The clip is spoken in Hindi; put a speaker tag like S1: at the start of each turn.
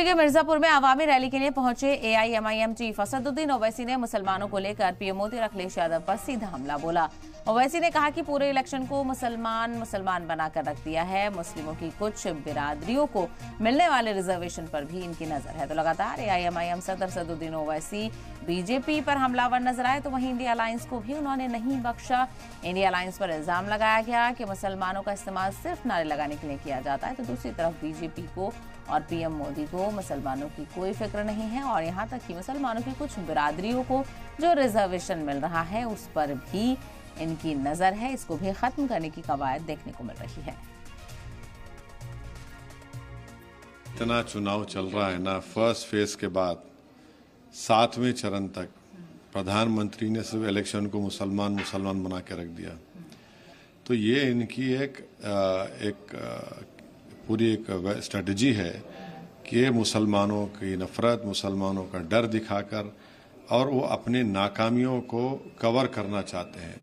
S1: मिर्जापुर में आवामी रैली के लिए पहुंचे एआईएमआईएम चीफ असदुद्दीन ओवैसी ने मुसलमानों को लेकर पीएम मोदी और अखिलेश यादव पर सीधा हमला बोला। ओवैसी ने कहा कि पूरे इलेक्शन को मुसलमान बनाकर रख दिया है। मुस्लिमों की कुछ बिरादरियों को मिलने वाले रिजर्वेशन पर भी इनकी नजर है। तो लगातार एआईएमआईएम सदर असदुद्दीन ओवैसी बीजेपी पर हमलावर नजर आए, तो वहीं इंडिया अलायंस को भी उन्होंने नहीं बख्शा। इंडिया अलायंस पर इल्जाम लगाया गया कि मुसलमानों का इस्तेमाल सिर्फ नारे लगाने के लिए किया जाता है, तो दूसरी तरफ बीजेपी को और पीएम मोदी को मुसलमानों की कोई फिक्र नहीं है। और यहाँ तक कि मुसलमानों की कुछ बिरादरियों को जो रिजर्वेशन मिल रहा है उस पर भी इनकी नजर है। इसको भी खत्म करने की कवायद देखने को मिल रही है।
S2: इतना चुनाव चल रहा है ना, फर्स्ट फेज के बाद 7वें चरण तक प्रधानमंत्री ने सिर्फ इलेक्शन को मुसलमान बना के रख दिया। तो ये इनकी एक पूरी एक स्ट्रेटजी है कि मुसलमानों की नफरत, मुसलमानों का डर दिखाकर और वो अपने नाकामियों को कवर करना चाहते हैं।